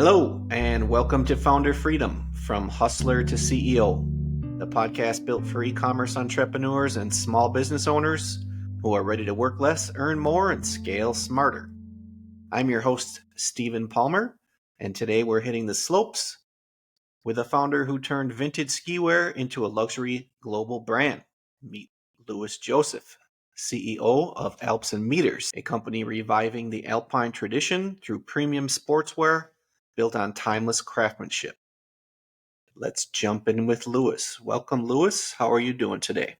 Hello, and welcome to Founder Freedom, from hustler to CEO, the podcast built for e-commerce entrepreneurs and small business owners who are ready to work less, earn more, and scale smarter. I'm your host, Stephen Palmer, and today we're hitting the slopes with a founder who turned vintage ski wear into a luxury global brand. Meet Louis Joseph, CEO of Alps and Meters, a company reviving the alpine tradition through premium sportswear built on timeless craftsmanship. Let's jump in with Louis. Welcome, Louis. How are you doing today?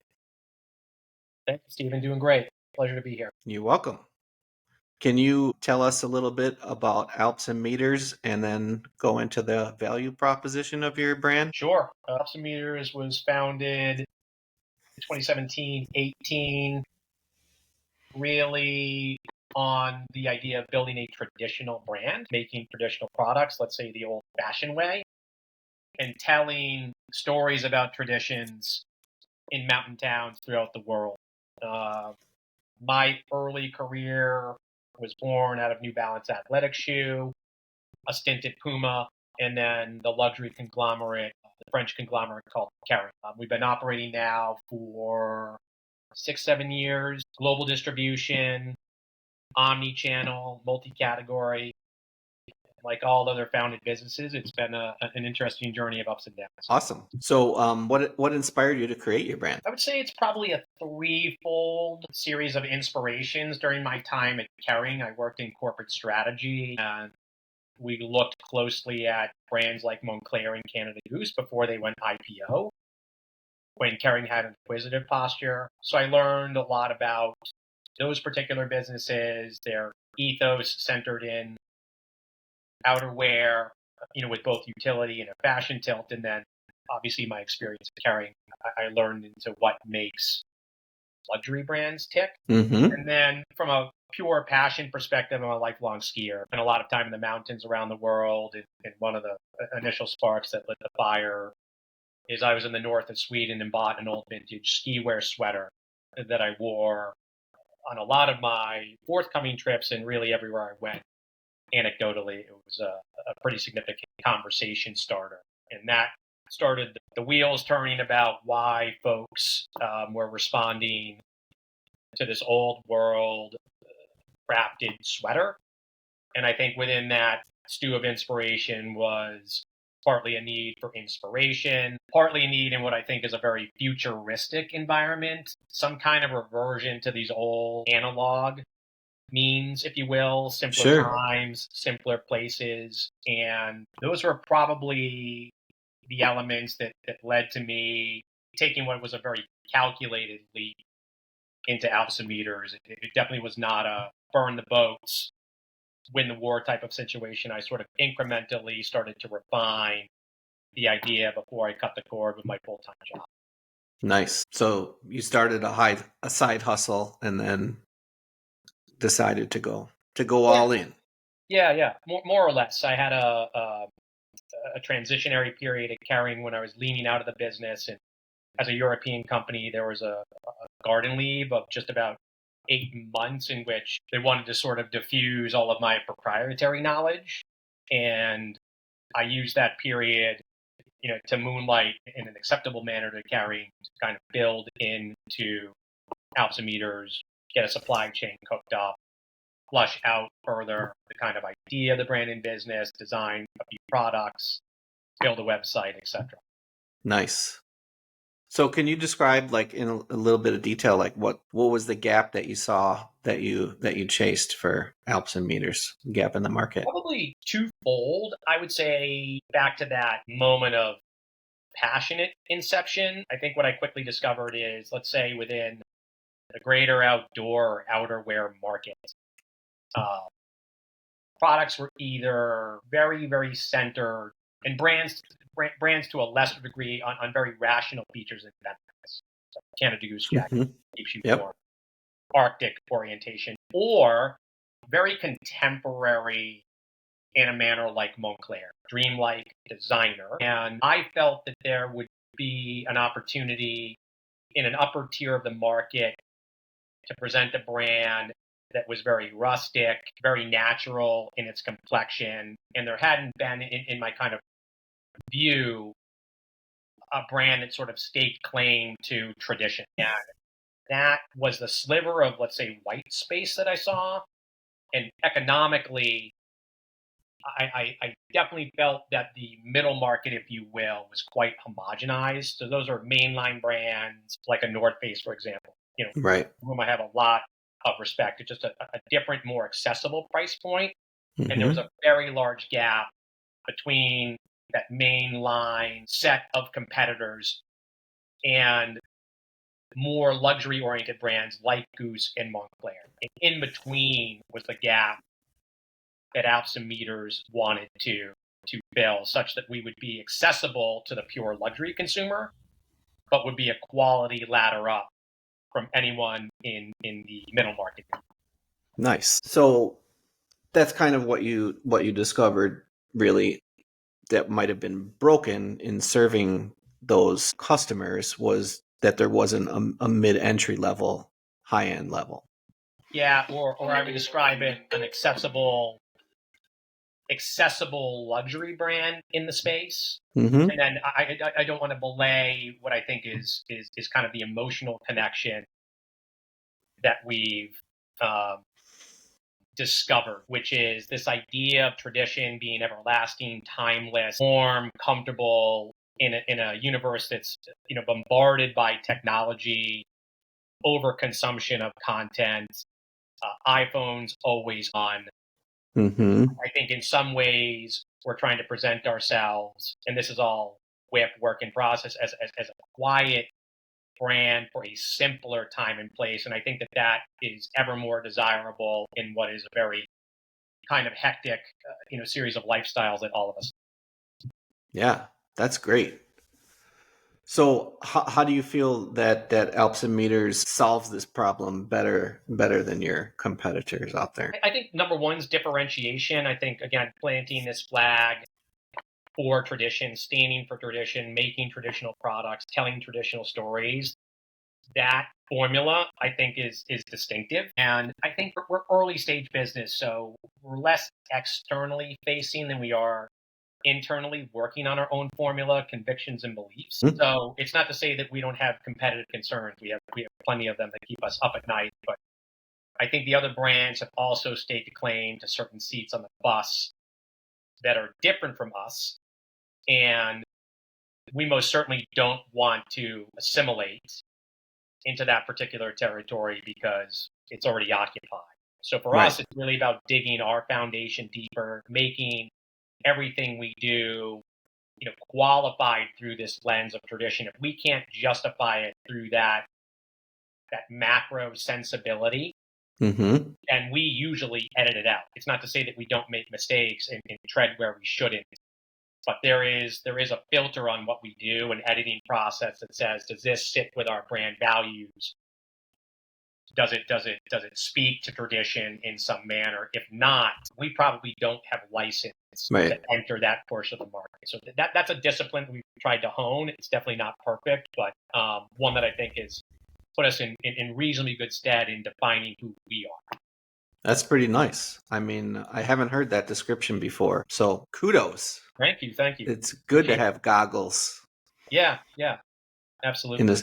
Thank you, Stephen. Doing great. Pleasure to be here. You're welcome. Can you tell us a little bit about Alps and Meters and then go into the value proposition of your brand? Sure. Alps and Meters was founded in 2017-18, really on the idea of building a traditional brand, making traditional products, let's say the old-fashioned way, and telling stories about traditions in mountain towns throughout the world. My early career was born out of New Balance athletic shoe, a stint at Puma, and then the luxury conglomerate, the French conglomerate called Kering. We've been operating now for 6-7 years, global distribution, omni-channel, multi-category. Like all other founded businesses, it's been an interesting journey of ups and downs. Awesome. So what inspired you to create your brand? I would say it's probably a threefold series of inspirations. During my time at Kering, I worked in corporate strategy, and we looked closely at brands like Montclair and Canada Goose before they went IPO, when Kering had an acquisitive posture. So I learned a lot about those particular businesses, their ethos centered in outerwear, with both utility and a fashion tilt. And then obviously my experience at Kering, I learned into what makes luxury brands tick. Mm-hmm. And then from a pure passion perspective, I'm a lifelong skier. Spent a lot of time in the mountains around the world. And one of the initial sparks that lit the fire is I was in the north of Sweden and bought an old vintage ski wear sweater that I wore on a lot of my forthcoming trips, and really everywhere I went. Anecdotally, it was a pretty significant conversation starter. And that started the wheels turning about why folks were responding to this old world crafted sweater. And I think within that stew of inspiration was partly a need for inspiration, partly a need in what I think is a very futuristic environment, some kind of reversion to these old analog means, if you will, simpler times, simpler places. And those were probably the elements that led to me taking what was a very calculated leap into Alps and Meters. It definitely was not a burn the boats, win the war type of situation. I sort of incrementally started to refine the idea before I cut the cord with my full-time job. Nice. So you started a side hustle and then decided to go all in. Yeah. More or less. I had a transitionary period at Kering when I was leaning out of the business, and as a European company, there was a garden leave of just about 8 months in which they wanted to sort of diffuse all of my proprietary knowledge, and I used that period, to moonlight in an acceptable manner to Kering, to kind of build into Alps and Meters, get a supply chain cooked up, flush out further the kind of idea of the brand and business, design a few products, build a website, etc. Nice. So can you describe, like, in a little bit of detail, like what was the gap that you saw that you chased for Alps and Meters, gap in the market? Probably twofold. I would say back to that moment of passionate inception. I think what I quickly discovered is, let's say within the greater outdoor outerwear market, products were either very, very centered, and brands to a lesser degree on very rational features and benefits. So Canada Goose jacket, keeps you warm, Arctic orientation, or very contemporary in a manner like Montclair, dreamlike designer. And I felt that there would be an opportunity in an upper tier of the market to present a brand that was very rustic, very natural in its complexion. And there hadn't been, in my kind of view, a brand that sort of staked claim to tradition. And that was the sliver of, let's say, white space that I saw. And economically, I definitely felt that the middle market, if you will, was quite homogenized. So those are mainline brands like a North Face, for example, Right. whom I have a lot of respect. It's just a different, more accessible price point. And there was Mm-hmm. a very large gap between that mainline set of competitors and more luxury-oriented brands like Goose and Montclair. And in between was the gap that Alps and Meters wanted to fill, such that we would be accessible to the pure luxury consumer, but would be a quality ladder up from anyone in the middle market. Nice. So that's kind of what you discovered, really, that might have been broken in serving those customers, was that there wasn't a mid-entry level, high-end level. Yeah, or I would describe it an accessible luxury brand in the space. Mm-hmm. And then I don't want to belay what I think is kind of the emotional connection that we've discovered, which is this idea of tradition being everlasting, timeless, warm, comfortable in a universe that's bombarded by technology, overconsumption of content, iPhones always on. Mm-hmm. I think in some ways we're trying to present ourselves, and this is all work in process, as a quiet brand for a simpler time and place. And I think that is ever more desirable in what is a very kind of hectic, series of lifestyles that all of us. Yeah, that's great. So how do you feel that Alps and Meters solves this problem better than your competitors out there? I think number one is differentiation. I think, again, planting this flag for tradition, standing for tradition, making traditional products, telling traditional stories. That formula, I think, is distinctive. And I think we're early stage business, so we're less externally facing than we are internally working on our own formula, convictions, and beliefs. Mm-hmm. So it's not to say that we don't have competitive concerns. We have plenty of them that keep us up at night. But I think the other brands have also staked a claim to certain seats on the bus that are different from us. And we most certainly don't want to assimilate into that particular territory because it's already occupied. So for us, it's really about digging our foundation deeper, making everything we do, qualified through this lens of tradition. If we can't justify it through that macro sensibility, Mm-hmm. and we usually edit it out. It's not to say that we don't make mistakes and tread where we shouldn't, but there is a filter on what we do, an editing process that says, does this sit with our brand values? Does it speak to tradition in some manner? If not, we probably don't have license to enter that portion of the market. So that's a discipline we've tried to hone. It's definitely not perfect, but one that I think has put us in reasonably good stead in defining who we are. That's pretty nice. I mean, I haven't heard that description before, so kudos. Thank you. It's good to have goggles. Yeah, absolutely.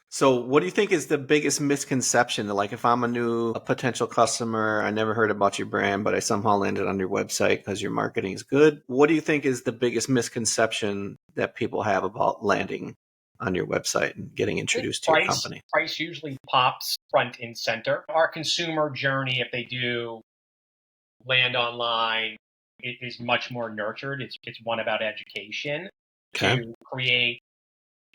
So what do you think is the biggest misconception? Like, if I'm a potential customer, I never heard about your brand, but I somehow landed on your website because your marketing is good. What do you think is the biggest misconception that people have about landing on your website and getting introduced to your company? Price usually pops front and center. Our consumer journey, if they do land online, it is much more nurtured. It's one about education to create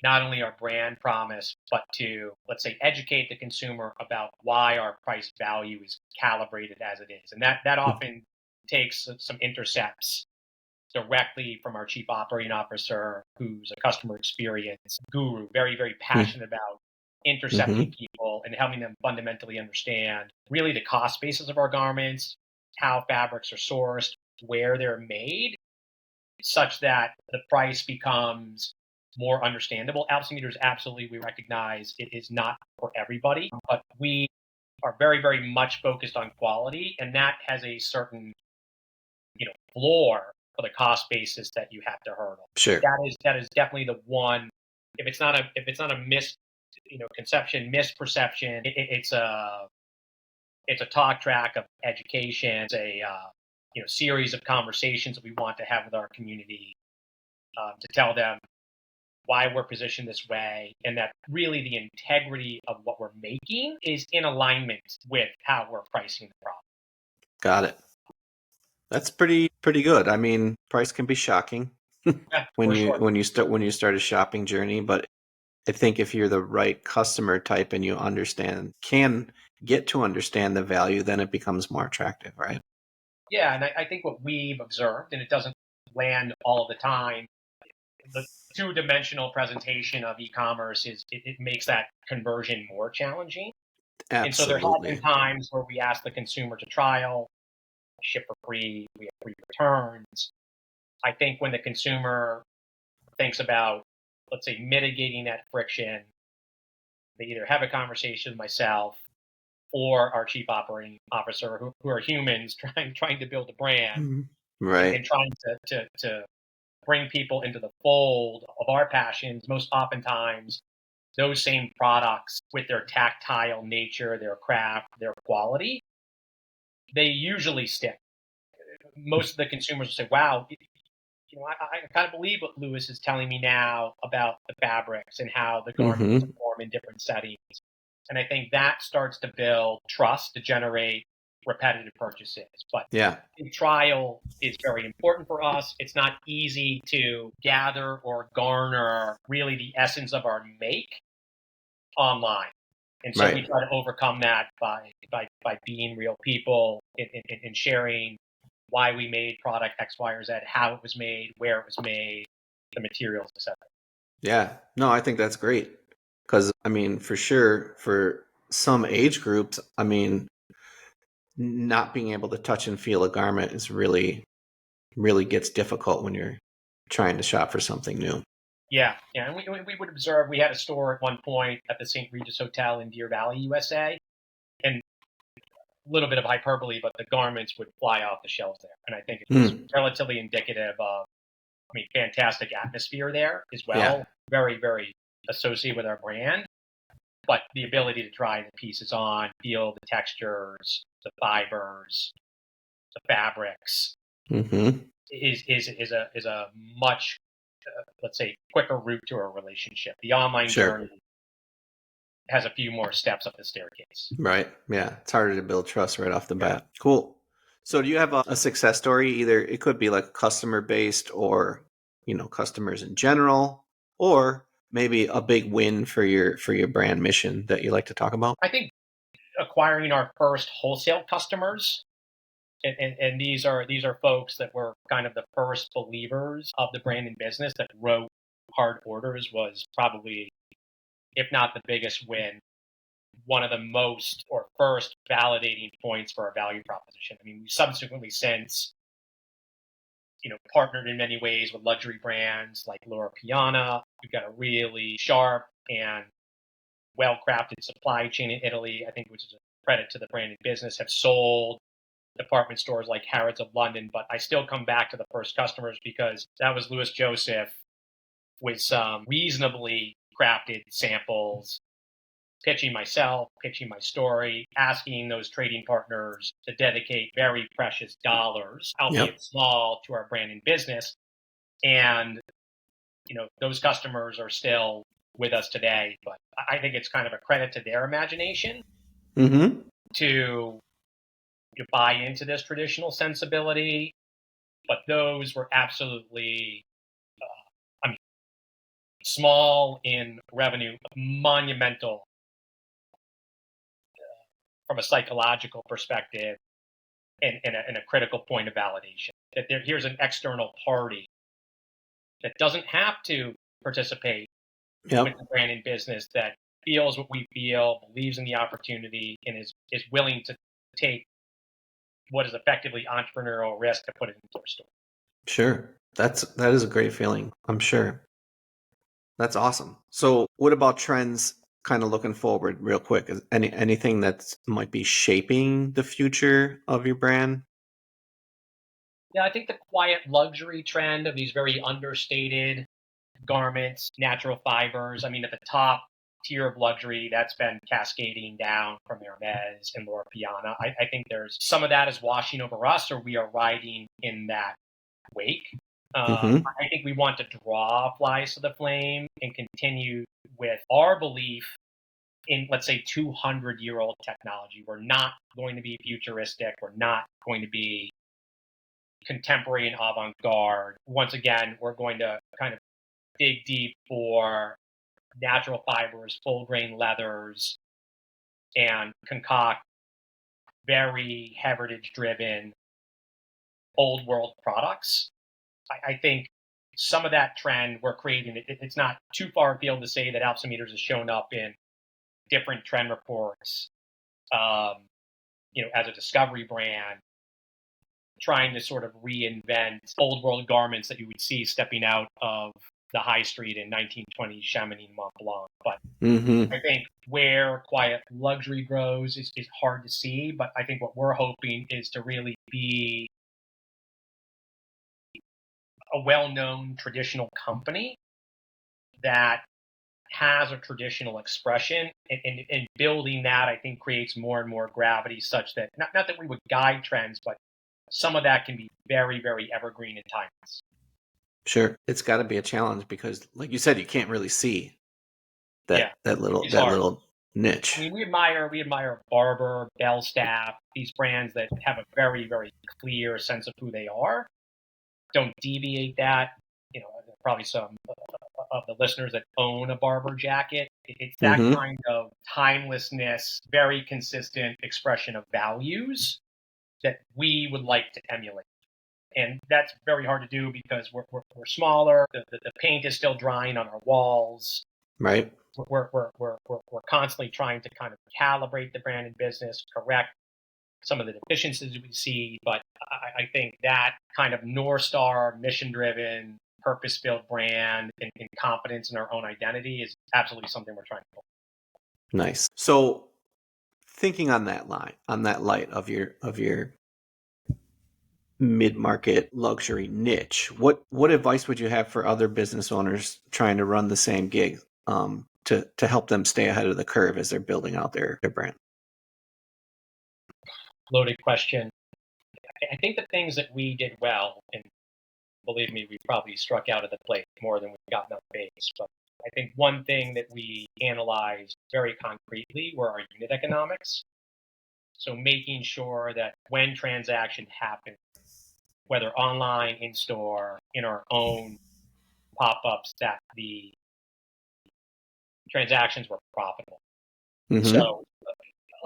not only our brand promise, but to, let's say, educate the consumer about why our price value is calibrated as it is. And that often takes some intercepts directly from our chief operating officer, who's a customer experience guru, very, very passionate about intercepting people and helping them fundamentally understand really the cost basis of our garments, how fabrics are sourced, where they're made, such that the price becomes more understandable. Alps and Meters, absolutely, we recognize it is not for everybody, but we are very, very much focused on quality, and that has a certain, floor for the cost basis that you have to hurdle. Sure. That is definitely the one. If it's not a misperception, it's a talk track of education. It's a series of conversations that we want to have with our community to tell them why we're positioned this way, and that really the integrity of what we're making is in alignment with how we're pricing the product. Got it. That's pretty good. I mean, price can be shocking when you start a shopping journey, but I think if you're the right customer type and you can get to understand the value, then it becomes more attractive, right? Yeah, and I think what we've observed, and it doesn't land all the time, the two-dimensional presentation of e-commerce it makes that conversion more challenging. Absolutely. And so there have been times where we ask the consumer to trial, ship for free, we have free returns. I think when the consumer thinks about, let's say, mitigating that friction, they either have a conversation with myself or our chief operating officer, who are humans trying to build a brand, right, and trying to bring people into the fold of our passions. Most oftentimes, those same products, with their tactile nature, their craft, their quality, they usually stick. Most of the consumers will say, wow, I kind of believe what Lewis is telling me now about the fabrics and how the garments perform in different settings. And I think that starts to build trust to generate repetitive purchases. But trial is very important for us. It's not easy to gather or garner really the essence of our make online. And so we try to overcome that by being real people and sharing why we made product X, Y, or Z, how it was made, where it was made, the materials, etc. Yeah, no, I think that's great. Because, I mean, for sure, for some age groups, I mean, not being able to touch and feel a garment is really gets difficult when you're trying to shop for something new. Yeah. And we would observe, we had a store at one point at the St. Regis Hotel in Deer Valley, USA. And a little bit of hyperbole, but the garments would fly off the shelves there. And I think it was relatively indicative of, fantastic atmosphere there as well. Yeah. Very, very associated with our brand. But the ability to try the pieces on, feel the textures, the fibers, the fabrics, is a much, let's say, quicker route to a relationship. The online journey has a few more steps up the staircase. Right. Yeah. It's harder to build trust right off the bat. Cool. So do you have a success story? Either it could be like customer based or, customers in general, or maybe a big win for your brand mission that you like to talk about? I think acquiring our first wholesale customers, and these are folks that were kind of the first believers of the brand and business that wrote hard orders, was probably, if not the biggest win, one of the most or first validating points for our value proposition. I mean, we subsequently since, partnered in many ways with luxury brands like Loro Piana. We've got a really sharp and well-crafted supply chain in Italy, I think, which is a credit to the brand and business, have sold department stores like Harrods of London. But I still come back to the first customers because that was Louis Joseph with some reasonably crafted samples, pitching myself, pitching my story, asking those trading partners to dedicate very precious dollars, albeit small, to our brand and business. And, those customers are still with us today. But I think it's kind of a credit to their imagination to buy into this traditional sensibility. But those were absolutely small in revenue, monumental from a psychological perspective, and a critical point of validation. That here's an external party that doesn't have to participate with the brand and business, that feels what we feel, believes in the opportunity, and is willing to take what is effectively entrepreneurial risk to put it into our store. Sure. That is a great feeling, I'm sure. That's awesome. So what about trends kind of looking forward real quick? Is anything that might be shaping the future of your brand? Yeah, I think the quiet luxury trend of these very understated garments, natural fibers. I mean, at the top tier of luxury, that's been cascading down from Hermes and Loro Piana. I think there's some of that is washing over us, or we are riding in that wake. Mm-hmm. I think we want to draw flies to the flame and continue with our belief in, let's say, 200-year-old technology. We're not going to be futuristic. We're not going to be contemporary and avant-garde. Once again, we're going to kind of dig deep for natural fibers, full grain leathers, and concoct very heritage driven old world products. I think some of that trend we're creating, it's not too far afield to say that Alps and Meters has shown up in different trend reports, as a discovery brand, trying to sort of reinvent old world garments that you would see stepping out of the high street in 1920 Chamonix and Mont Blanc. But Mm-hmm. I think where quiet luxury grows is hard to see. But I think what we're hoping is to really be a well-known traditional company that has a traditional expression, and building that, I think, creates more and more gravity, such that not that we would guide trends, but some of that can be very, very evergreen and timeless. Sure. It's got to be a challenge because, like you said, you can't really see Yeah, that it's hard. little I niche. mean, we admire Barber, Belstaff, these brands that have a very, very clear sense of who they are. Don't deviate that. There are probably some of the listeners that own a Barber jacket. It's that Mm-hmm. kind of timelessness, very consistent expression of values that we would like to emulate. And that's very hard to do because we're smaller. The paint is still drying on our walls. Right. We're constantly trying to kind of calibrate the brand and business, correct some of the deficiencies we see. But I think that kind of North Star, mission driven, purpose built brand and confidence in our own identity is absolutely something we're trying to build. Nice. So thinking on that light of your mid-market luxury niche, what advice would you have for other business owners trying to run the same gig, to help them stay ahead of the curve as they're building out their brand? Loaded question. I think the things that we did well, and believe me, we probably struck out at the plate more than we've gotten on base. But I think one thing that we analyzed very concretely were our unit economics. So making sure that when transaction happens, whether online, in store, in our own pop-ups, that the transactions were profitable. Mm-hmm. So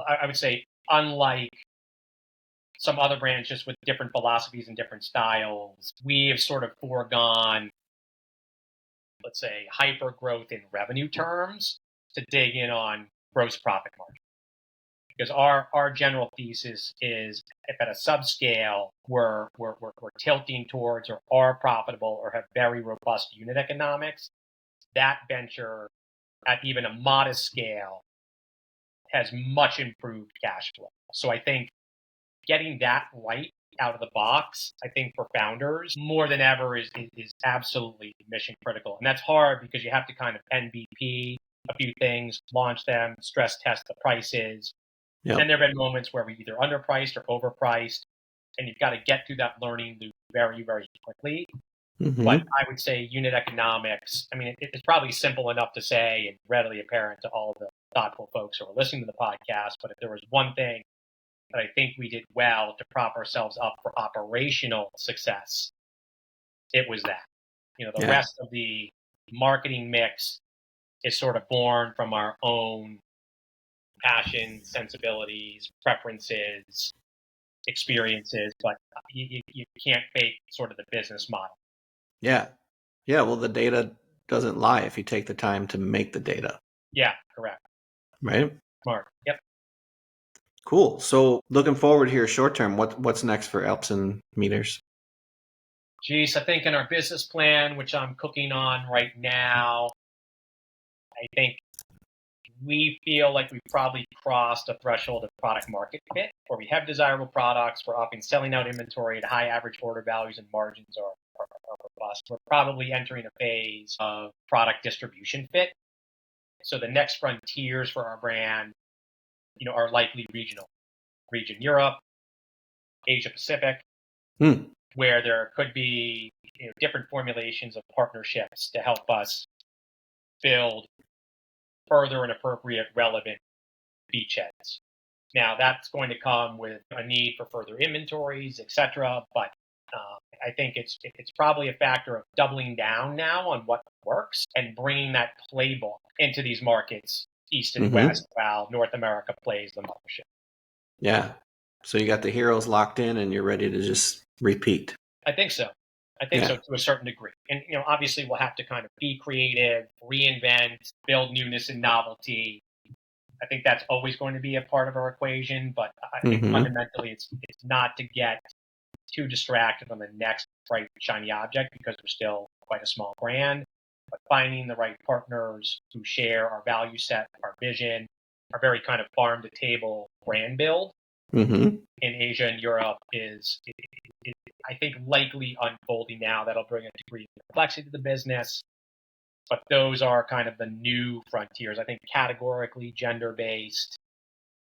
I would say, unlike some other brands just with different philosophies and different styles, we have sort of foregone, let's say, hyper growth in revenue terms to dig in on gross profit margin. Because our general thesis is, if at a subscale we're tilting towards or are profitable or have very robust unit economics, that venture at even a modest scale has much improved cash flow. So I think getting that right out of the box, I think for founders more than ever is absolutely mission critical. And that's hard because you have to kind of MVP a few things, launch them, stress test the prices. Yep. And there have been moments where we either underpriced or overpriced, and you've got to get through that learning loop very, very quickly. Mm-hmm. But I would say unit economics, I mean, it's probably simple enough to say and readily apparent to all the thoughtful folks who are listening to the podcast. But if there was one thing that I think we did well to prop ourselves up for operational success, it was that. The rest of the marketing mix is sort of born from our own passion, sensibilities, preferences, experiences, but you can't fake sort of the business model. Yeah. Yeah. Well, the data doesn't lie if you take the time to make the data. Yeah, correct. Right. Smart. Yep. Cool. So looking forward here short term, what's next for Alps and Meters? Geez, I think in our business plan, which I'm cooking on right now, I think we feel like we've probably crossed a threshold of product market fit, where we have desirable products, we're often selling out inventory at high average order values, and margins are robust. We're probably entering a phase of product distribution fit. So the next frontiers for our brand, are likely regional. Region Europe, Asia Pacific, where there could be different formulations of partnerships to help us build further and appropriate relevant beachheads. Now that's going to come with a need for further inventories, etc. But I think it's probably a factor of doubling down now on what works and bringing that playbook into these markets, East and West, while North America plays the mothership. Yeah. So you got the heroes locked in and you're ready to just repeat. I think so. So to a certain degree. And, obviously we'll have to kind of be creative, reinvent, build newness and novelty. I think that's always going to be a part of our equation, but I think fundamentally it's not to get too distracted on the next bright, shiny object, because we're still quite a small brand, but finding the right partners who share our value set, our vision, our very kind of farm to table brand build in Asia and Europe is I think likely unfolding now. That'll bring a degree of complexity to the business, but those are kind of the new frontiers. I think categorically gender-based,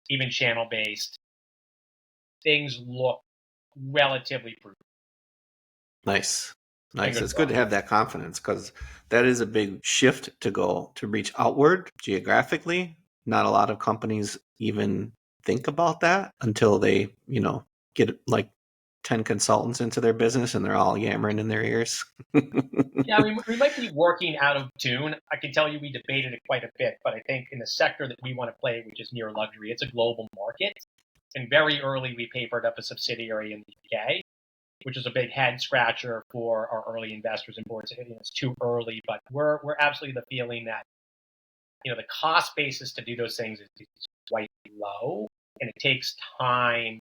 even channel-based, things look relatively prudent. Nice. It's good to have that confidence, because that is a big shift to reach outward geographically. Not a lot of companies even think about that until they, get like 10 consultants into their business and they're all yammering in their ears. Yeah, we might be working out of tune. I can tell you we debated it quite a bit, but I think in the sector that we want to play, which is near luxury, it's a global market. And very early, we papered up a subsidiary in the UK, which is a big head scratcher for our early investors and boards. It's too early, but we're absolutely the feeling that, the cost basis to do those things is quite low, and it takes time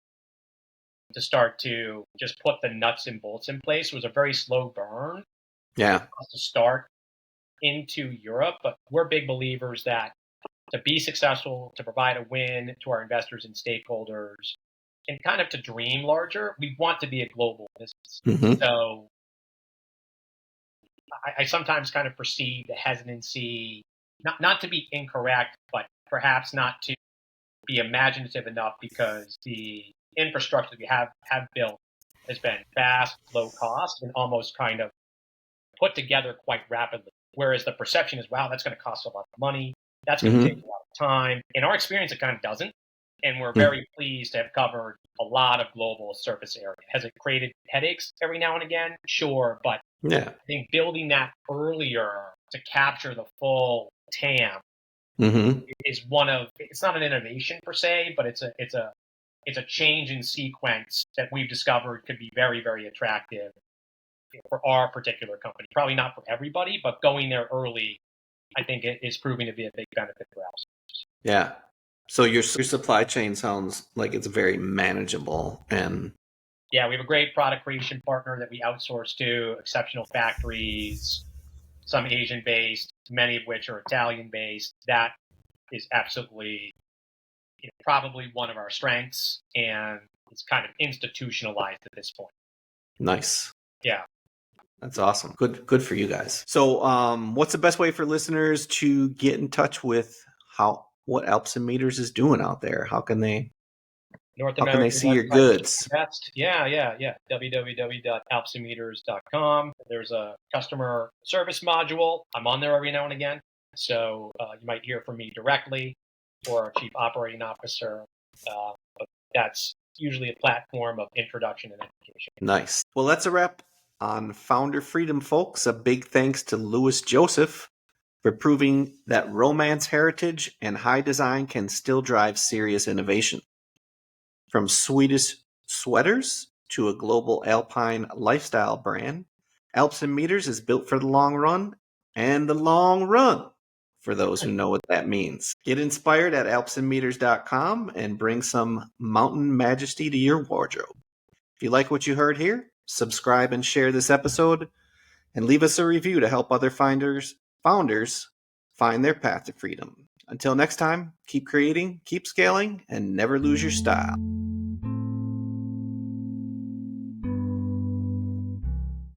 to start to just put the nuts and bolts in place. It was a very slow burn. Yeah. To start into Europe, but we're big believers that to be successful, to provide a win to our investors and stakeholders, and kind of to dream larger, we want to be a global business. So I sometimes kind of perceive the hesitancy, not to be incorrect, but perhaps not to be imaginative enough, because the infrastructure that we have built has been fast, low cost, and almost kind of put together quite rapidly. Whereas the perception is, wow, that's going to cost a lot of money. That's going to take a lot of time. In our experience, it kind of doesn't. And we're very pleased to have covered a lot of global surface area. Has it created headaches every now and again? Sure. But I think building that earlier to capture the full TAM is it's not an innovation per se, but it's a change in sequence that we've discovered could be very, very attractive for our particular company. Probably not for everybody, but going there early, I think it is proving to be a big benefit for us. Yeah. So your supply chain sounds like it's very manageable. And yeah, we have a great product creation partner that we outsource to, exceptional factories, some Asian based, many of which are Italian based. That is absolutely probably one of our strengths, and it's kind of institutionalized at this point. Nice. Yeah. That's awesome. Good for you guys. So what's the best way for listeners to get in touch with what Alps and Meters is doing out there? How can they see your goods? Yeah. www.alpsandmeters.com. There's a customer service module. I'm on there every now and again. So you might hear from me directly or our chief operating officer. But that's usually a platform of introduction and education. Nice. Well, that's a wrap on Founder Freedom, folks. A big thanks to Louis Joseph for proving that romance, heritage, and high design can still drive serious innovation. From Swedish sweaters to a global alpine lifestyle brand, Alps and Meters is built for the long run, and the long run, for those who know what that means. Get inspired at alpsandmeters.com and bring some mountain majesty to your wardrobe. If you like what you heard here, subscribe and share this episode, and leave us a review to help other founders find their path to freedom. Until next time, keep creating, keep scaling, and never lose your style.